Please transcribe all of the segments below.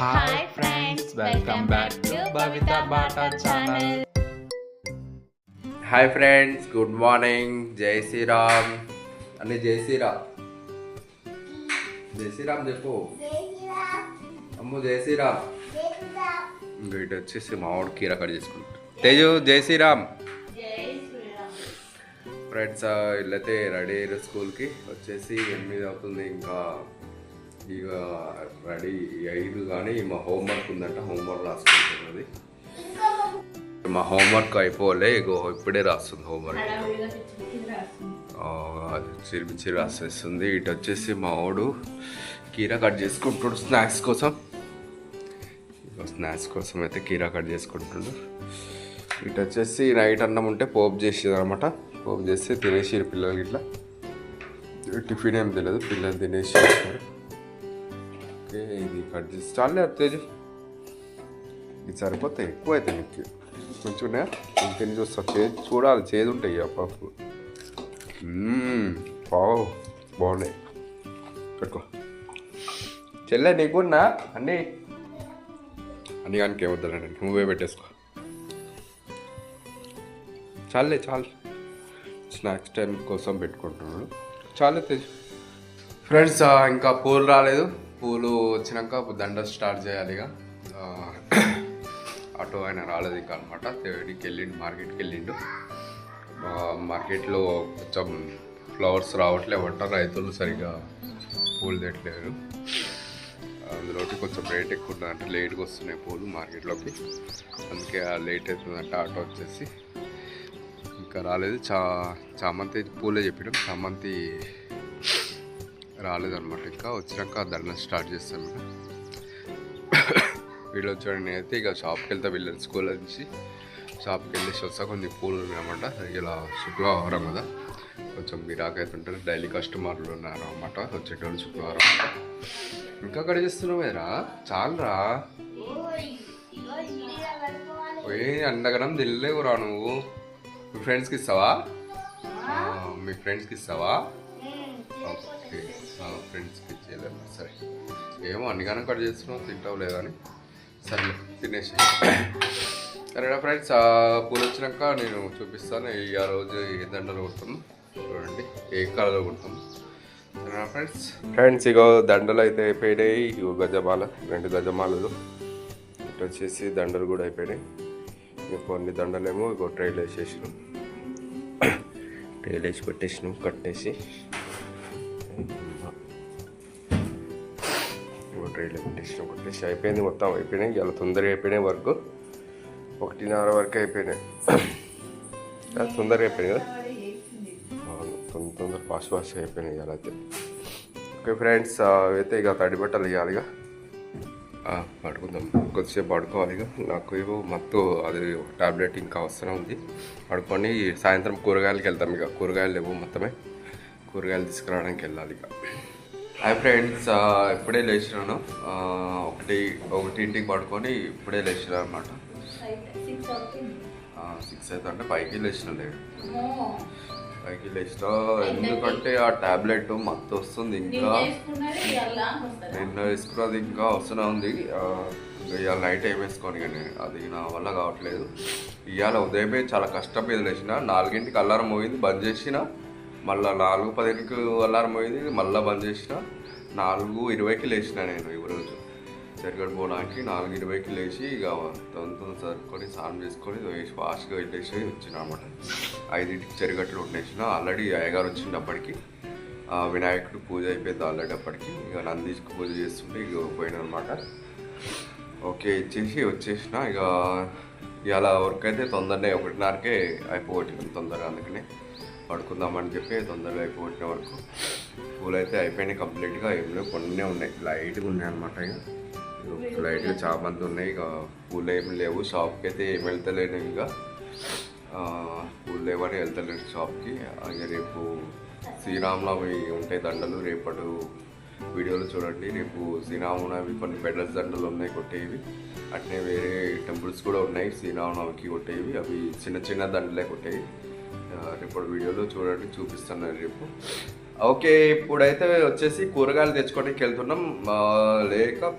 Hi friends, welcome back to Bhavita Bata channel. Hi friends, good morning. జై శ్రీరామ్ అని జై శ్రీరామ్ చెప్పు. అమ్ము జై శ్రీరామ్. ఇంకా ఇటు వచ్చేసి మామిడి కీర కట్ చేసుకుంటాం. తేజు జై శ్రీరామ్. ఫ్రెండ్స్ వీళ్ళైతే రెడీ అయ్యారు స్కూల్కి. వచ్చేసి 8 అవుతుంది. ఇంకా ఇక రెడీ 5 కానీ మా హోంవర్క్ ఉందంట. హోంవర్క్ రాసుకుంటున్నది. మా హోంవర్క్ అయిపోలే, ఇగో ఇప్పుడే రాస్తుంది హోంవర్క్. చిరిమిచ్చి రాసేస్తుంది. ఇటు వచ్చేసి మా వాడు కీరా కట్ చేసుకుంటున్నాడు స్నాక్స్ కోసం. స్నాక్స్ కోసం అయితే కీరా కట్ చేసుకుంటుండు. ఇటు వచ్చేసి నైట్ అన్నం ఉంటే పోపు చేసేది అనమాట. పోపు చేస్తే తినేసి పిల్లలకి ఇట్లా టిఫిన్ ఏం తెలియదు, పిల్లలు తినేసి వస్తారు. ఓకే, ఇది కట్ చేసి చాలే తేజు. ఇది సరిపోతాయి, ఎక్కువ అవుతాయి నీకు. కొంచెం ఉన్నాయా? ఇంకెన్ని చూస్తా. చూడాలి, చేదు ఉంటాయి అప్పుడు. బాగున్నాయి. పెట్టుకో చెల్లె. నీకున్నా అన్నీ కానీ ఏమొద్దానండి, నువ్వే పెట్టేసుకో. చాలే చాలు. స్నాక్స్ టైం కోసం పెట్టుకుంటున్నాడు. చాలే తెచ్చు. ఫ్రెండ్స్ ఇంకా పూలు రాలేదు. పూలు వచ్చినాక దండ స్టార్ట్ చేయాలి. ఇక ఆటో ఆయన రాలేదు ఇంకా అనమాట. తేడికి వెళ్ళిండు, మార్కెట్కి వెళ్ళిండు. మార్కెట్లో కొంచెం ఫ్లవర్స్ రావట్లేవంట. రైతులు సరిగా పూలు తెట్లేరు. అందులోకి కొంచెం రేట్ ఎక్కువ ఉందంటే, లేట్గా వస్తున్నాయి పూలు మార్కెట్లోకి. అందుకే లేట్ అవుతుందంట. ఆటో వచ్చేసి ఇంకా రాలేదు. చామంతి పూలే చెప్పినాం, చామంతి రాలేదన్నమాట. ఇంకా వచ్చినాక దండ స్టార్ట్ చేస్తాం. వీళ్ళు వచ్చాడు. నేనైతే ఇక షాప్కి వెళ్తా. వీళ్ళని స్కూల్ నుంచి షాప్కి వెళ్ళేసి వస్తా. కొన్ని పూలు ఉన్నాయన్నమాట. ఇలా శుక్రవారం కదా, కొంచెం గిరాకీ అయితే ఉంటుంది. డైలీ కస్టమర్లు ఉన్నారు అన్నమాట, వచ్చేటోళ్ళు శుక్రవారం. ఇంకా కట్ చేస్తున్నావు కదరా, చాలరా. అండగనం తినలేవురా నువ్వు. మీ ఫ్రెండ్స్కి ఇస్తావా? మీ ఫ్రెండ్స్కి ఇస్తావా? ఓకే, ఫ్రెండ్స్కి ఇచ్చేయలేదు. సరే, ఏమో అన్నిగానే కట్ చేస్తున్నావు, తింటావు లేదని. సరే తినేసి. సరేనా ఫ్రెండ్స్, పూలు వచ్చినాక నేను చూపిస్తాను. ఆ రోజు ఏ దండలు కుడతాము చూడండి, ఏ కలర్లో కుడతాము. సరేనా ఫ్రెండ్స్ ఇగో దండలు అయితే అయిపోయినాయి. ఇగో గజమాల, 2 గజమాలలు. ఇటు వచ్చేసి దండలు కూడా అయిపోయినాయి. ఇక కొన్ని దండలేమో ఇగో ట్రైలు వేసేసినాం. ట్రైలు వేసి పెట్టేసినాం, కట్టేసి ట్రైలో పెట్టేసి అయిపోయింది. మొత్తం అయిపోయినాయి. ఇలా తొందరగా అయిపోయినాయి. వర్క్ 1:30 వరకు అయిపోయినాయి. తొందరగా అయిపోయినాయి కదా, తొందర ఫాస్ట్ అయిపోయినాయి ఇలా అయితే. ఓకే ఫ్రెండ్స్, అయితే ఇక తడి బట్టలు ఇవ్వాలి. ఇక పడుకుందాం, కొద్దిసేపు పడుకోవాలి. ఇక నాకు ఏవో మత్తు అది టాబ్లెట్ ఇంకా వస్తూనే ఉంది. పడుకొని సాయంత్రం కూరగాయలకి వెళ్తాం. ఇక కూరగాయలు లేవు, మొత్తమే కూరగాయలు తీసుకురావడానికి వెళ్ళాలి. ఇక హాయ్ ఫ్రెండ్స్, ఇప్పుడే లేచినాను. 1:00కి పడుకొని ఇప్పుడే లేచినా అనమాట. 6 అవుతుంది అంటే 5కి లేచిన. లేదు 5కి లేచినా. ఎందుకంటే ఆ టాబ్లెట్ మత్తు వస్తుంది. ఇంకా నిన్న వేసుకున్నది ఇంకా వస్తూనే ఉంది. ఇవాళ నైట్ ఏం వేసుకోని కానీ అది నా వల్ల కావట్లేదు. ఇవాళ ఉదయమే చాలా కష్టం మీద లేచిన. 4కి అలారం పోయింది, బంద్ చేసిన. మళ్ళీ 4:10కి అలారం పోయింది, మళ్ళీ బంద్ చేసిన. 4:20కి లేచిన నేను ఈరోజు చెరగడ పోవడానికి. 4:20కి లేచి ఇక తొందర సరుకొని స్నానం చేసుకొని ఫాస్ట్గా వెళ్ళేసి వచ్చిన అనమాట. 5కి చెరగట్లు ఉండేసిన. ఆల్రెడీ అయ్యగారు వచ్చినప్పటికీ వినాయకుడు పూజ అయిపోయింది ఆల్రెడీ అప్పటికి. ఇక నందీష్కి పూజ చేస్తుంటే ఇక పోయిన అనమాట. ఓకే, ఇచ్చేసి వచ్చేసిన. ఇక ఇలా వర్క్ అయితే తొందరనే 1:30కే అయిపోగొట్టినాం తొందరగా. అందుకనే పడుకుందామని చెప్పి తొందరగా అయిపోగొట్టిన వరకు. పూలు అయితే అయిపోయినాయి కంప్లీట్గా. ఏం లేవు, కొన్ని ఉన్నాయి, లైట్గా ఉన్నాయి అనమాట. ఇక లైట్గా చాలా మంది ఉన్నాయి. ఇక పూలు ఏమి లేవు. షాప్కి అయితే ఏమి వెళ్తలేను. ఇక పూలు లేవని వెళ్తలేను షాప్కి. ఇక రేపు శ్రీరామనవమి ఉంటాయి దండలు. రేపటి వీడియోలో చూడండి. రేపు శ్రీరామనవమి కొన్ని పెడల్స్ దండలు ఉన్నాయి కొట్టేవి. అట్నే వేరే టెంపుల్స్ కూడా ఉన్నాయి శ్రీరామనవమికి కొట్టేవి. అవి చిన్న చిన్న దండలే కొట్టేవి. రేపటి వీడియోలో చూడండి, చూపిస్తాను రేపు. ఓకే, ఇప్పుడైతే వచ్చేసి కూరగాయలు తెచ్చుకోవడానికి వెళ్తున్నాం.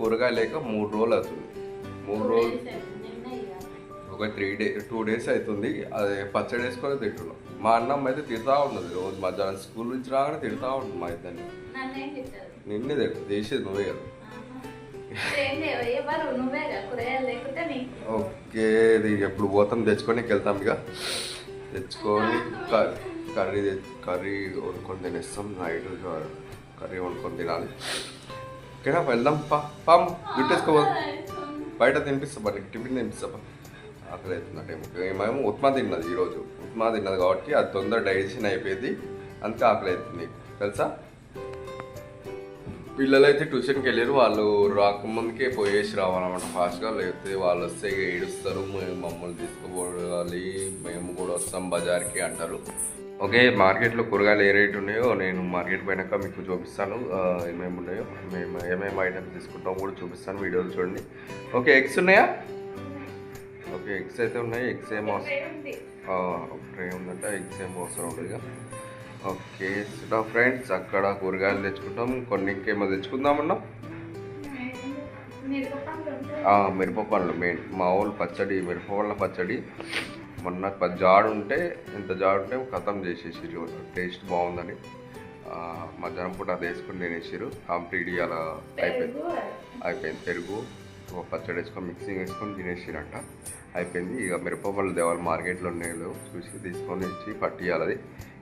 కూరగాయలు లేక 3 రోజులు అవుతుంది. 3 రోజులు ఒక 2 డేస్ అవుతుంది. అదే పచ్చడి వేసుకొని తింటున్నాం. మా అన్నం అయితే తిడతా ఉన్నది రోజు మధ్యాహ్నం స్కూల్ నుంచి రాగానే తిడతా ఉంటుంది మా ఇద్దరిని. నిన్నే చేసేది నువ్వే కదా. ఓకే, ఇది ఎప్పుడు పోతాం తెచ్చుకొని వెళ్తాం. ఇక తెచ్చుకొని కర్రీ వండుకొని తినేస్తాం. నైట్ కర్రీ వండుకొని తినాలి. ఓకేనా, వెళ్దాం. పాము జుట్టేసుకో, బయట తినిపిస్తా, నీకు టిఫిన్ తినిపిస్తా. ఆకలి అవుతుందంటే ఏమేమో ఉప్మా తిన్నది ఈరోజు. ఉప్మా తిన్నది కాబట్టి అది తొందర డైజెషన్ అయిపోయింది, అంతే ఆకలి అవుతుంది తెలుసా. పిల్లలు అయితే ట్యూషన్కి వెళ్ళారు. వాళ్ళు రాకముందుకే పోయేసి రావాలన్నమాట ఫాస్ట్గా, లేకపోతే వాళ్ళు వస్తే ఏడుస్తారు, మేము మమ్మల్ని తీసుకుపోవాలి, మేము కూడా వస్తాం బజార్కి అంటారు. ఓకే, మార్కెట్లో కూరగాయలు ఏ రేటు ఉన్నాయో నేను మార్కెట్ పోయినాక మీకు చూపిస్తాను. ఏమేమి ఉన్నాయో మేము ఏమేమి ఐటమ్స్ తీసుకుంటామో కూడా చూపిస్తాను, వీడియోలు చూడండి. ఓకే, ఎగ్స్ ఉన్నాయా? ఓకే, ఎగ్స్ అయితే ఉన్నాయి. ఎగ్స్ ఏమో ట్రే ఉందంటే ఎగ్స్ ఏమో అవసరం ఉండదు. ఓకే ఫ్రెండ్స్, అక్కడ కూరగాయలు తెచ్చుకుంటాం. కొన్ని ఇంకేమో తెచ్చుకుందామన్నా మిరపపండ్లు మెయిన్. మా ఊళ్ళు పచ్చడి, మిరపపండ్ల పచ్చడి మొన్న జాడు ఉంటే కథం చేసేసి టేస్ట్ బాగుందని మధ్యాహ్నం పూట అది వేసుకుని తినేసారు. కంప్లీట్ అలా అయిపోయింది. పెరుగు పచ్చడి వేసుకొని మిక్సింగ్ వేసుకొని తినేసారంట, అయిపోయింది. ఇక మిరపపండ్లు దేవాలి మార్కెట్లో ఉన్నాయో చూసి తీసుకొని వచ్చి పట్టియాలి. అది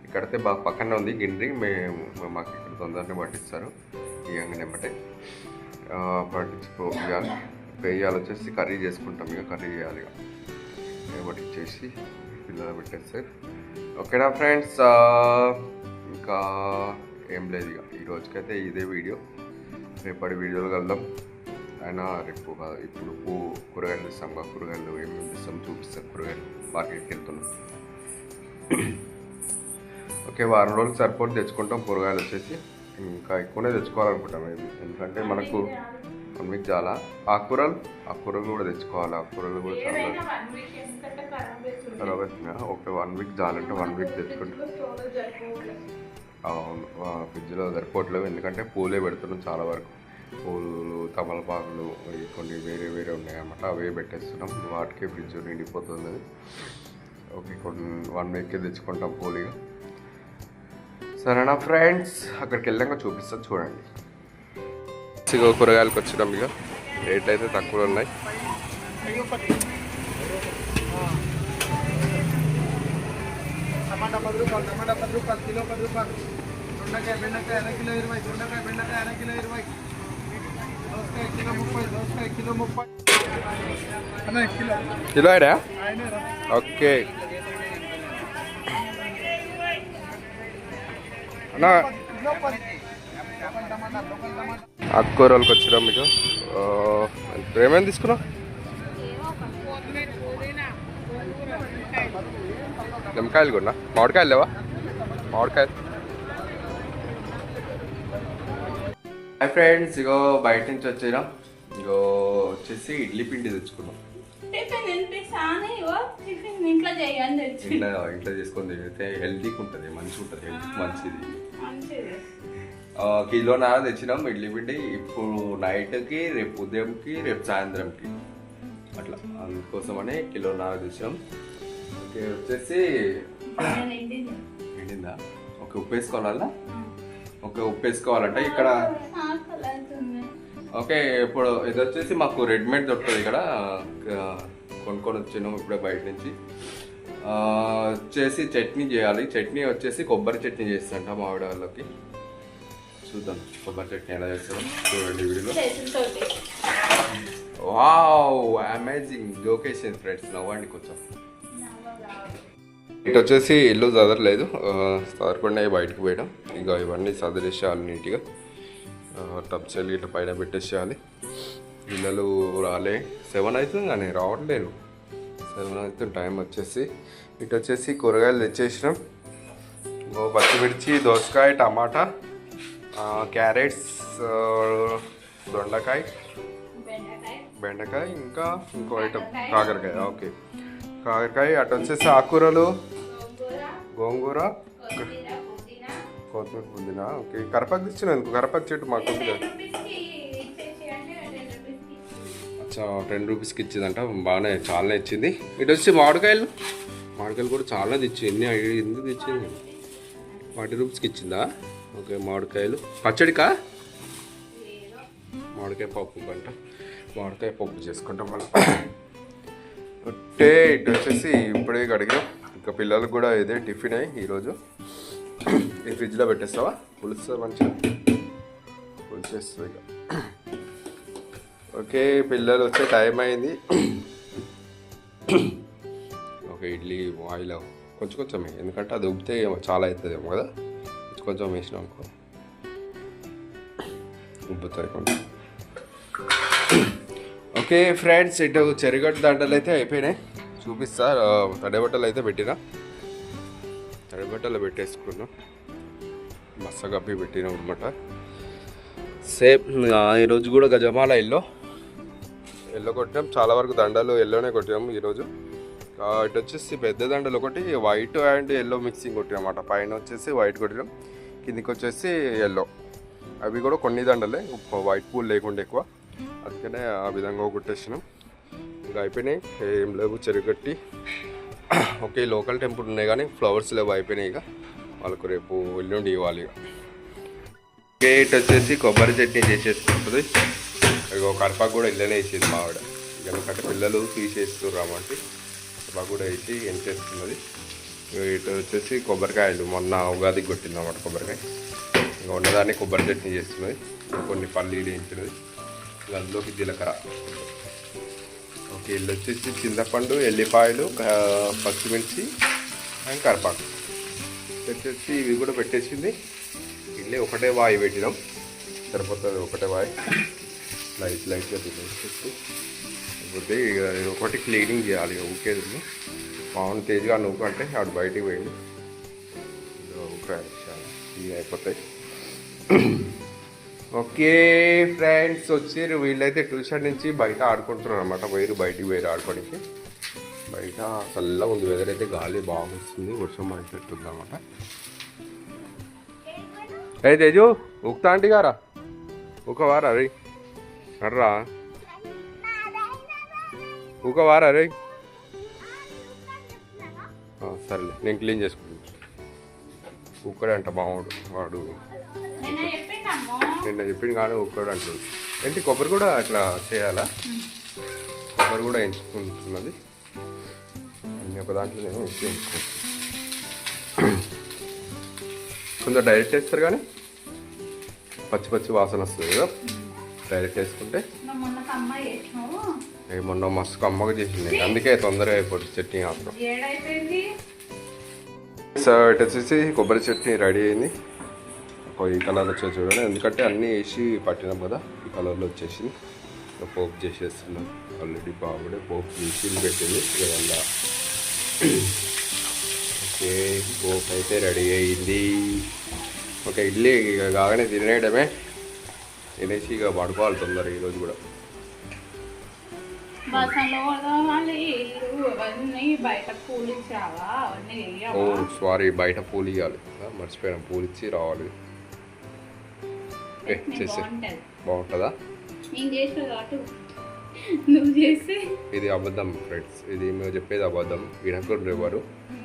ఇక్కడైతే బాగా పక్కనే ఉంది గిండ్రి, మాకు ఇక్కడ తొందరనే పట్టిస్తారు. ఇవ్వగానే బట్టే పట్టించుకోవాలి. వేయాలి వచ్చేసి కర్రీ చేసుకుంటాం. ఇక కర్రీ చేయాలి. ఇక పట్టించేసి పిల్లలు పెట్టేస్తే ఓకేనా ఫ్రెండ్స్. ఇంకా ఏం లేదు, ఇక ఈ రోజుకైతే ఇదే వీడియో. రేపటి వీడియోలు కలుద్దాం. అయినా రేపు ఇప్పుడు కూరగాయలు తెస్తాం. కూరగాయలు ఏమేమి తెస్తాం చూపిస్తాం. కూరగాయలు మార్కెట్కి వెళ్తున్నాం. ఓకే, వారం రోజులు సరిపోతే తెచ్చుకుంటాం. కూరగాయలు వచ్చేసి ఇంకా ఎక్కువనే తెచ్చుకోవాలనుకుంటాం. ఎందుకంటే మనకు 1 వీక్ చాలా. ఆకుకూరలు కూడా తెచ్చుకోవాలి. ఆకుకూరలు కూడా చాలా ఖరాబ్ అవుతున్నాయి. ఓకే, 1 వీక్ చాలంటే 1 వీక్ తెచ్చుకుంటాం. అవును, ఫ్రిడ్జ్లో సరిపోవట్లేవు, ఎందుకంటే పూలే పెడుతున్నాం. చాలా వరకు పూలు, తమలపాకులు కొన్ని వేరే ఉన్నాయి అన్నమాట. అవే పెట్టేస్తున్నాం. వాటికే ఫ్రిడ్జ్ నిండిపోతుంది. ఓకే, కొన్ని 1 వీక్కే తెచ్చుకుంటాం పూలుగా. సరేనా ఫ్రెండ్స్, అక్కడికి వెళ్ళాక చూపిస్తాను చూడండి. కూరగాయలకు వచ్చినాం. ఇక రేట్లు అయితే తక్కువ ఉన్నాయి. టమాటా 10 రూపాయలు, కిలో 10 రూపాయలు. దొండకాయ, బెండకాయ అర కిలో 20, దొండకాయ, బెండకాయ అర కిలో 20, దోసకాయ కిలో 30, దోసకాయ కిలో 30 కిలో అయినా. ఓకే అన్నా, ఆకుకూరలకు వచ్చినాం. మీకు ఏమేమి తీసుకున్నావు? నిమ్మకాయలు కూడా, మామిడికాయలు లేవా? మామిడికాయలు. హాయ్ ఫ్రెండ్స్, ఇగో బయట నుంచి వచ్చినాం. ఇగో వచ్చేసి ఇడ్లీ పిండి తెచ్చుకున్నాం. ఇంట్లో చేసుకొని తింటే హెల్తీగా ఉంటుంది, మంచిగా ఉంటుంది, హెల్త్ మంచిది. కిలోన్నర తెచ్చినాం ఇడ్లీ పిండి. ఇప్పుడు నైట్కి, రేపు ఉదయంకి, రేపు సాయంత్రంకి అట్లా, అందుకోసమని కిలోన్నర తెచ్చినాం. ఓకే, వచ్చేసి ఎండిందా? ఓకే, ఉప్పు వేసుకోవాలా? ఓకే, ఉప్పు వేసుకోవాలంటే ఇక్కడ. ఓకే, ఇప్పుడు ఇది వచ్చేసి మాకు రెడీమేడ్ దొరుకుతుంది ఇక్కడ, కొనుక్కొని వచ్చినాం ఇప్పుడే బయట నుంచి. వచ్చేసి చట్నీ చేయాలి. చట్నీ వచ్చేసి కొబ్బరి చట్నీ చేస్తుంట మామిడి వాళ్ళకి. చూద్దాం కొబ్బరి చట్నీ ఎలా చేస్తాం చూడండి వీడియోలో. Wow, amazing location friends. నవ్వండి కొంచెం. ఇటు వచ్చేసి ఇల్లు చదరలేదు, చదరకుండా బయటకు పోయడం. ఇక ఇవన్నీ చదివేసేయాలి నీట్గా. టబ్స్ వెళ్ళి ఇట్లా పైన పెట్టేసేయాలి. పిల్లలు రాలే, 7 అవుతుంది కానీ రావట్లేదు. 7 అవుతుంది టైం వచ్చేసి. ఇటు వచ్చేసి కూరగాయలు తెచ్చేసినాం. పచ్చిమిర్చి, దోసకాయ, టమాటా, క్యారెట్స్, దొండకాయ, బెండకాయ, ఇంకా ఇంకో ఐటమ్ కాకరకాయ. ఓకే, కాకరకాయ. అటు వచ్చేసి ఆకుకూరలు, గోంగూర, కొత్తిమీర పుదీనా ఓకే. కరపాకు తెచ్చిన కరపాకు చెట్టు మాకు ఉంది కదా. అచ్చా 10 రూపీస్కి ఇచ్చిందంట. బాగానే చాలానే ఇచ్చింది. ఇటు వచ్చి మామిడికాయలు కూడా చాలా తెచ్చింది. ఎందుకు తెచ్చింది? 40 రూపీస్కి ఇచ్చిందా? ఓకే. మామిడికాయలు పచ్చడికా? మామిడికాయ పప్పు కంట. మామిడికాయ పప్పు చేసుకుంటాం మనం. అంటే ఇటు వచ్చేసి ఇప్పుడే అడిగాం. ఇంకా పిల్లలకు కూడా ఇదే టిఫిన్ అయ్యి ఈరోజు. ఈ ఫ్రిడ్జ్లో పెట్టేస్తావా? పులుస్తుంది మంచిగా పులిసేస్తుంది ఇక. ఓకే పిల్లలు వచ్చే టైం అయింది. ఓకే ఇడ్లీ ఆయిల్ కొంచెం ఎందుకంటే అది ఉబ్బితే చాలా అవుతుందేమో కదా. కొంచెం వేసినాం అనుకో ఉబ్బుతాయి కొంచెం. ఓకే ఫ్రెండ్స్ ఇటు చెరుగట్టు దండలు అయితే అయిపోయినాయి. చూపిస్తా. తడిబట్టలు అయితే పెట్టినా. తడిబట్టలు పెట్టేసుకున్నాం. బస్స కప్పి పెట్టినాం అనమాట. సేమ్ ఈరోజు కూడా గజమాల ఎల్లో కొట్టాం. చాలా వరకు దండలు ఎల్లోనే కొట్టాము ఈరోజు. ఇటు వచ్చేసి పెద్ద దండలు ఒకటి వైట్ అండ్ ఎల్లో మిక్సింగ్ కొట్టాం అన్నమాట. పైన వచ్చేసి వైట్ కొట్టినాం, కిందికి వచ్చేసి ఎల్లో. అవి కూడా కొన్ని దండలే, వైట్ పూలు లేకుండా ఎక్కువ, అందుకనే ఆ విధంగా కొట్టేసినాం. ఇంకా అయిపోయినాయి. ఏం లేవు చెరుగట్టి. ఓకే లోకల్ టెంపుల్ ఉన్నాయి కానీ ఫ్లవర్స్ లేవు, అయిపోయినాయి. ఇక వాళ్ళకు రేపు ఎల్లుండి ఇవ్వాలి. ఇక ఓకే ఇటు వచ్చేసి కొబ్బరి చట్నీ చేసేసుకుంటుంది. ఇక కరపాకు కూడా ఇళ్ళనే వేసేది మా ఆవిడ. ఎందుకంటే పిల్లలు తీసేస్తున్నామంటే కరపాకు కూడా వేసి ఎంచేస్తున్నది. ఇటు వచ్చేసి కొబ్బరికాయలు మొన్న ఉగాదికి కొట్టింది అన్నమాట కొబ్బరికాయ. ఇంకా ఉన్నదాన్ని కొబ్బరి చట్నీ చేస్తున్నది. కొన్ని పల్లీలు వేయించినది. అందులోకి జీలకర్ర. ఓకే ఇల్లు వచ్చేసి చింతపండు, ఎల్లిపాయలు, పచ్చిమిర్చి అండ్ కరపాకు వచ్చేసి ఇవి కూడా పెట్టేసింది. ఇల్లు ఒకటే వాయి పెట్టినాం, సరిపోతుంది. ఒకటే వాయి లైట్గా తినేసి లేకపోతే ఇక ఒకటి క్లీనింగ్ చేయాలి. ఊకేది పవన్ తేజ్గా నువ్వు అంటే ఆడు బయటికి పోయింది. ఇవి అయిపోతాయి. ఓకే ఫ్రెండ్స్ వచ్చారు వీళ్ళైతే ట్యూషన్ నుంచి బయట ఆడుకుంటున్నారు అనమాట. బయటికి పోయారు ఆడుకోవడానికి. బయట చల్లగా ఉంది వెదర్ అయితే, గాలి బాగా వస్తుంది, వర్షం పడేటట్టుంది అనమాట. ఏ తేజు ఉక్తా ఆంటీ గారా ఊకవారా రే అర్రా ఊకవారా రే. సరేలే నేను క్లీన్ చేసుకుంటాను. ఉక్కడే అంట మావాడు. వాడు నిన్న చెప్పింది కానీ ఉక్కడు అంటుంది. ఏంటి కొబ్బరి కూడా అట్లా చేయాలా? కొబ్బరి కూడా ఎంచుకుంటున్నది. అన్ని ఒక దాంట్లో నేను ఎంచుకుంటాను. కొంచెం డైరెక్ట్ వేస్తారు కానీ పచ్చి వాసన వస్తుంది కదా డైరెక్ట్ వేసుకుంటే. మొన్న మస్తు కమ్మగా చేసింది, అందుకే తొందరగా అయిపోతుంది చట్నీ మాత్రం. సో ఇటు వచ్చేసి కొబ్బరి చట్నీ రెడీ అయింది. ఈ కలర్ వచ్చేసి చూడండి, ఎందుకంటే అన్నీ వేసి పట్టినాం కదా, ఈ కలర్లో వచ్చేసింది. పోపు చేసేస్తున్నాం ఆల్రెడీ. బాగుండే పోపు తీసి పెట్టింది ఇవల్ల. ఓకే పోపు అయితే రెడీ అయింది. ఓకే ఇడ్లీ ఇక కాగానే తినేయడమే. తినేసి ఇక పడుకోవాలి తొందరగా ఈరోజు కూడా. ఓ సారీ బయట పూలు ఇవ్వాలి, మర్చిపోయాను. పూలు ఇచ్చి రావాలి. చేసే బాగుంటుందా? ఇది అబద్ధం ఫ్రెండ్స్, ఇది మేము చెప్పేది అబద్ధం. వినకుండా ఎవరు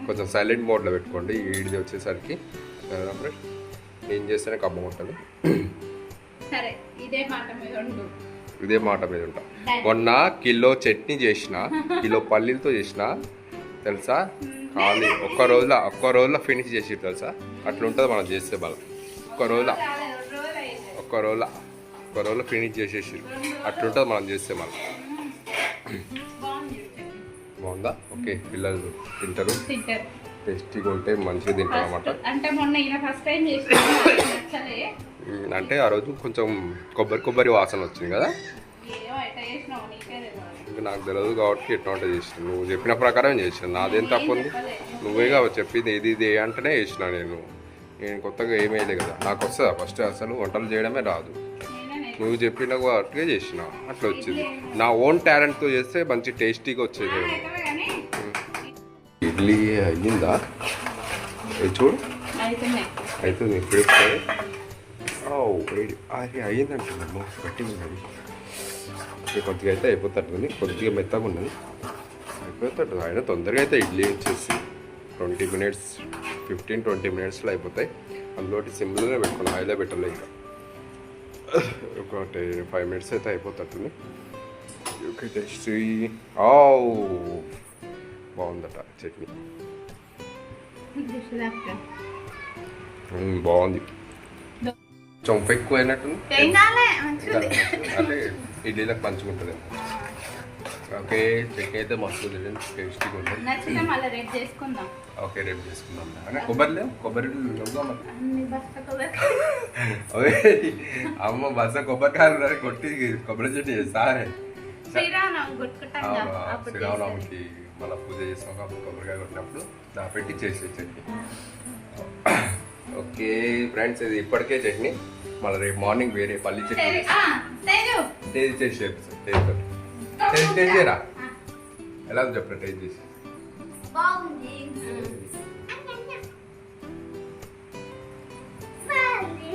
కొంచెం సైలెంట్ మోడ్లో పెట్టుకోండి. ఇది వచ్చేసరికి ఫ్రెండ్స్ ఏం చేస్తేనే కమ్మగా ఉంటుంది. ఇదే మాట మీద ఉంటా. మొన్న కిలో చట్నీ చేసిన, కిలో పల్లీలతో చేసిన తెలుసా. ఖాళీ ఒక్క రోజులో ఫినిష్ చేసి తెలుసా. అట్లా ఉంటుంది మనం చేస్తే బాగా. ఒక్క రోజులో ఫినిష్ చేసేసి అట్లుంటుంది మనం చేస్తే మనం. బాగుందా? ఓకే పిల్లలు తింటారు, టేస్టీగా ఉంటే మంచిగా తింటారు అన్నమాట. అంటే ఆ రోజు కొంచెం కొబ్బరి వాసన వచ్చింది కదా, ఇంకా నాకు తెలియదు కాబట్టి ఎట్లా చేసిన. నువ్వు చెప్పిన ప్రకారం చేసిన, నాదేం తప్పు ఉంది? నువ్వేగా చెప్పింది ఇది అంటేనే చేసిన. నేను కొత్తగా ఏమీ వేయలేదు కదా. నాకు వస్తుందా ఫస్ట్? అసలు వంటలు చేయడమే రాదు. నువ్వు చెప్పిన వాటిగా చేసిన, అట్లా వచ్చింది. నా ఓన్ టాలెంట్తో చేస్తే మంచి టేస్టీగా వచ్చేది. ఇడ్లీ అయ్యిందా చూడు, అవుతుంది ఇప్పుడు వేడి అది అయ్యిందంటున్నాము గట్టిగా ఉన్నది కొద్దిగా అయితే అయిపోతుంది కొద్దిగా మెత్తగా ఉన్నది అయిపోతుంది ఆయన తొందరగా అయితే ఇడ్లీ వచ్చేసి 20 minutes 15-20 minutesలో అయిపోతాయి అందులో సిమ్లోనే పెట్టుకున్నాం ఆయిల్లో పెట్టలే ఇంకా ఒక 5 minutes అయితే అయిపోతుంది ఓకే టేస్ట్ బాగుందట చట్నీ బాగుంది చొంప ఎక్కువ అయినట్టుంది అంటే ఇడ్లీలకు పంచుకుంటుంది ఓకే చట్నీ అయితే మస్తు టేస్టీగా ఉంటుంది ఓకే రేపు చేసుకుందాం అంటే కొబ్బరి అమ్మ బస్స కొబ్బరికాయలు కొట్టి కొబ్బరి చట్నీ చేస్తా శ్రీరామనవమికి మళ్ళీ పూజ చేస్తాం కాబట్టి కొబ్బరికాయ కొట్టినప్పుడు దా పెట్టి చేసే చట్నీ ఓకే ఫ్రెండ్స్ ఇది ఇప్పటికే చట్నీ మళ్ళీ రేపు మార్నింగ్ వేరే పల్లి చట్నీ టేస్ట్ చేసి టేస్ట్ చేయరా ఎలా చెప్పరా టేస్ట్ చేసి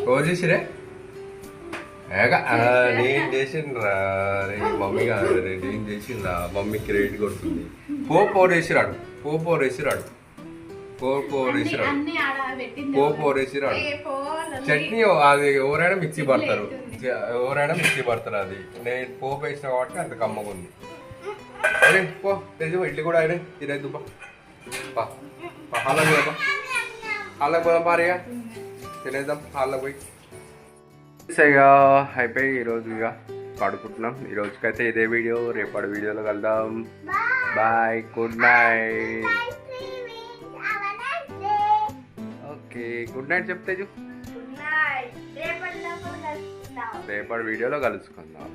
ఎవరు చేసిరే నేను చేసిండ్రా మమ్మీ కాదు నేను చేసిండ్రా మమ్మీ క్రెడిట్ కొడుతుంది పోరు వేసిరాడు వేసిరాడు చట్నీ అది ఎవరైనా మిక్సీ పడతారు అది నేను పోపు వేసిన కాబట్టి అంత కమ్మగా ఉంది అరే పో తెచ్చు ఇడ్లీ కూడా అయినా తినేద్దు హాల్లోకి పోదాం పారిగా తినేద్దాం హాల్లోకి పోయి ఇక అయిపోయి ఈరోజు ఇక పడుకుంటున్నాం ఈరోజుకైతే ఇదే వీడియో రేపటి వీడియోలో కలుద్దాం bye good night okay good night చెప్తే రేపటి వీడియోలో కలుసుకుందాం